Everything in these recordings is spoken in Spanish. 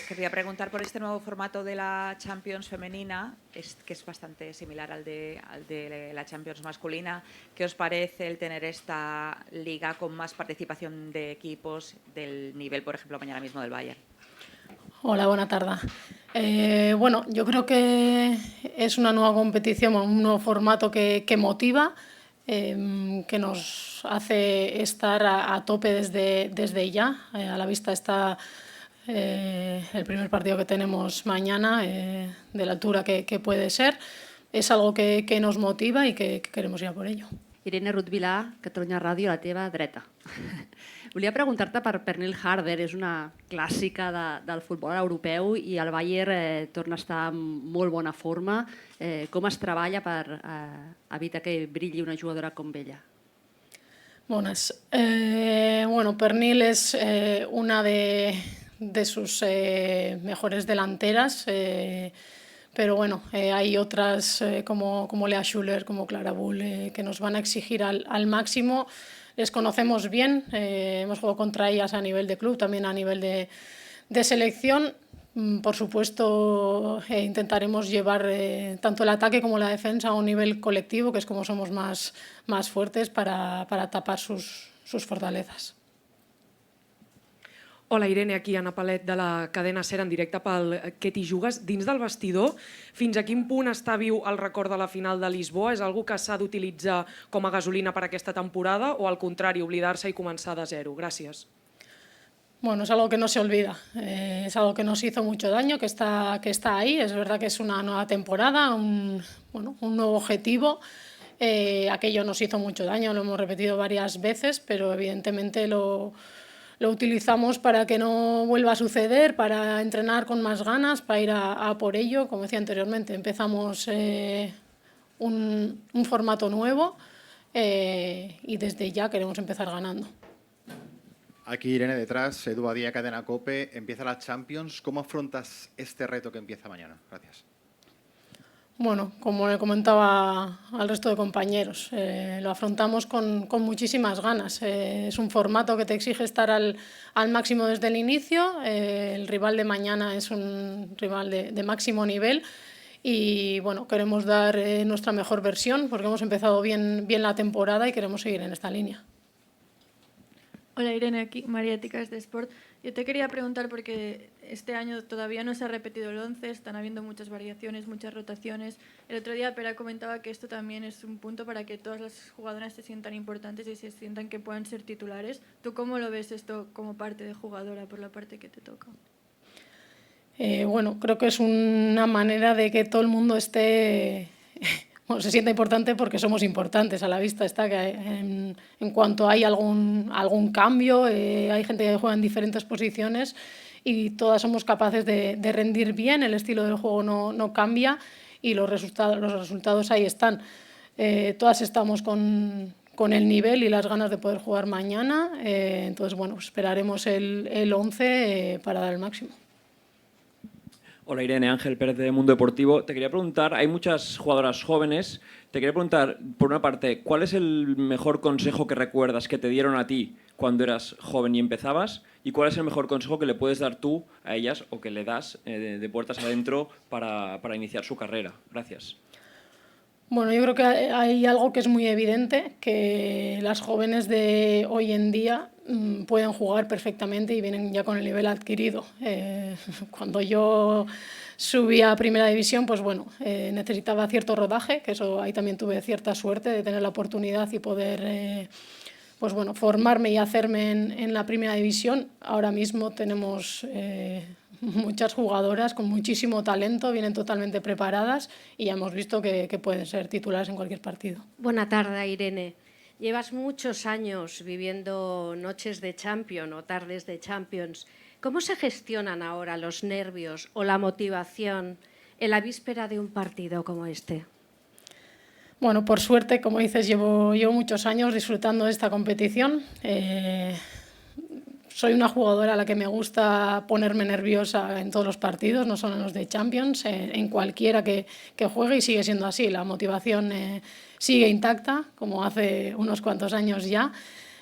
quería preguntar por este nuevo formato de la Champions femenina, que es bastante similar al de la Champions masculina. ¿Qué os parece el tener esta liga con más participación de equipos del nivel, por ejemplo, mañana mismo del Bayern? Hola, buena tarde. Bueno, yo creo que es una nueva competición, un nuevo formato que motiva, que nos hace estar a tope desde ya. A la vista está el primer partido que tenemos mañana, de la altura que puede ser. És algo que nos motiva i que queremos ir a por ello. Irene Rutvilà, Catalunya Ràdio, a la teva dreta. Volia preguntar-te per Pernille Harder, és una clàssica del futbol europeu i el Bayern torna a estar en molt bona forma. Com es treballa per evitar que brilli una jugadora com ella? Buenas. Bueno, Pernille es una de sus mejores delanteras, pero bueno, hay otras como Lea Schuller, como Clara Bull, que nos van a exigir al máximo. Les conocemos bien, hemos jugado contra ellas a nivel de club, también a nivel de selección. Por supuesto, intentaremos llevar tanto el ataque como la defensa a un nivel colectivo, que es como somos más fuertes para tapar sus fortalezas. Hola Irene, aquí Anna Palet de la cadena SER en directe pel Què t'hi jugues. Dins del vestidor, fins a quin punt està viu el record de la final de Lisboa? És algo que s'ha d'utilitzar com a gasolina per aquesta temporada o al contrari, oblidar-se i començar de zero? Gràcies. Bueno, es algo que no se olvida, es algo que nos hizo mucho daño, que está ahí. Es verdad que es una nueva temporada, un nuevo objetivo. Aquello nos hizo mucho daño, lo hemos repetido varias veces, pero evidentemente lo utilizamos para que no vuelva a suceder, para entrenar con más ganas, para ir a por ello. Como decía anteriormente, empezamos un formato nuevo y desde ya queremos empezar ganando. Aquí Irene detrás, Edu Badía, Cadena COPE, empieza la Champions. ¿Cómo afrontas este reto que empieza mañana? Gracias. Bueno, como le comentaba al resto de compañeros, lo afrontamos con muchísimas ganas. Es un formato que te exige estar al máximo desde el inicio. El rival de mañana es un rival de máximo nivel y bueno, queremos dar nuestra mejor versión porque hemos empezado bien la temporada y queremos seguir en esta línea. Hola Irene, aquí María Ticas de Sport. Yo te quería preguntar porque este año todavía no se ha repetido el 11, están habiendo muchas variaciones, muchas rotaciones. El otro día Pera comentaba que esto también es un punto para que todas las jugadoras se sientan importantes y se sientan que puedan ser titulares. ¿Tú cómo lo ves esto como parte de jugadora por la parte que te toca? Bueno, creo que es una manera de que todo el mundo esté... Bueno, se sienta importante porque somos importantes. A la vista está que en cuanto hay algún cambio, hay gente que juega en diferentes posiciones y todas somos capaces de rendir bien, el estilo del juego no cambia y los resultados ahí están. Todas estamos con el nivel y las ganas de poder jugar mañana, entonces bueno, esperaremos el 11 para dar el máximo. Hola Irene, Ángel Pérez de Mundo Deportivo. Te quería preguntar, hay muchas jugadoras jóvenes, te quería preguntar, por una parte, ¿cuál es el mejor consejo que recuerdas que te dieron a ti cuando eras joven y empezabas? ¿Y cuál es el mejor consejo que le puedes dar tú a ellas o que le das de puertas adentro para iniciar su carrera? Gracias. Bueno, yo creo que hay algo que es muy evidente, que las jóvenes de hoy en día pueden jugar perfectamente y vienen ya con el nivel adquirido. Cuando yo subí a Primera División, pues bueno, necesitaba cierto rodaje, que eso ahí también tuve cierta suerte de tener la oportunidad y poder pues bueno, formarme y hacerme en la Primera División. Ahora mismo tenemos muchas jugadoras con muchísimo talento, vienen totalmente preparadas y ya hemos visto que pueden ser titulares en cualquier partido. Buena tarde, Irene. Llevas muchos años viviendo noches de Champions o tardes de Champions. ¿Cómo se gestionan ahora los nervios o la motivación en la víspera de un partido como este? Bueno, por suerte, como dices, llevo muchos años disfrutando de esta competición. Soy una jugadora a la que me gusta ponerme nerviosa en todos los partidos, no solo en los de Champions, en cualquiera que juegue y sigue siendo así. La motivación sigue intacta, como hace unos cuantos años ya.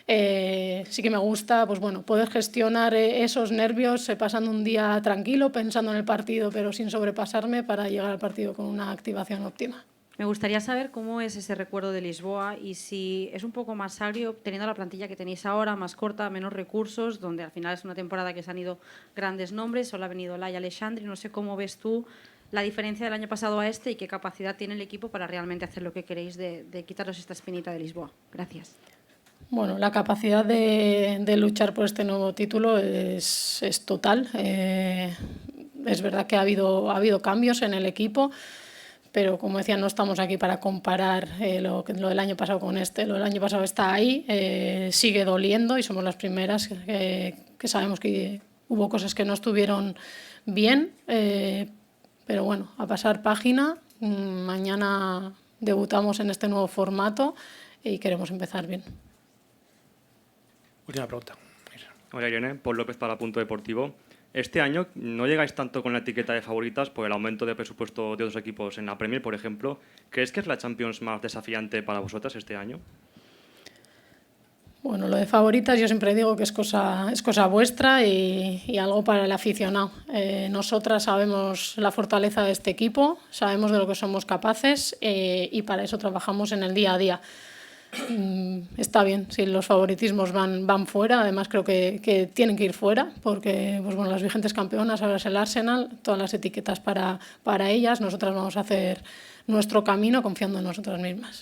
Sí que me gusta pues bueno, poder gestionar esos nervios pasando un día tranquilo, pensando en el partido, pero sin sobrepasarme para llegar al partido con una activación óptima. Me gustaría saber cómo es ese recuerdo de Lisboa y si es un poco más agrio teniendo la plantilla que tenéis ahora, más corta, menos recursos, donde al final es una temporada que se han ido grandes nombres, solo ha venido Laia Alexandri. No sé cómo ves tú la diferencia del año pasado a este y qué capacidad tiene el equipo para realmente hacer lo que queréis de quitaros esta espinita de Lisboa. Gracias. Bueno, la capacidad de luchar por este nuevo título es total. Es verdad que ha habido cambios en el equipo, pero como decía, no estamos aquí para comparar lo del año pasado con este. Lo del año pasado está ahí, sigue doliendo y somos las primeras que sabemos que hubo cosas que no estuvieron bien, pero bueno, a pasar página. Mañana debutamos en este nuevo formato y queremos empezar bien. Última pregunta. Hola Irene, Paul López para Punto Deportivo. Este año no llegáis tanto con la etiqueta de favoritas por el aumento de presupuesto de otros equipos en la Premier, por ejemplo. ¿Crees que es la Champions más desafiante para vosotras este año? Bueno, lo de favoritas yo siempre digo que es cosa vuestra y algo para el aficionado. Nosotras sabemos la fortaleza de este equipo, sabemos de lo que somos capaces y para eso trabajamos en el día a día. Está bien, si los favoritismos van fuera, además creo que tienen que ir fuera, porque pues bueno, las vigentes campeonas, ahora es el Arsenal, todas las etiquetas para ellas, nosotras vamos a hacer nuestro camino confiando en nosotras mismas.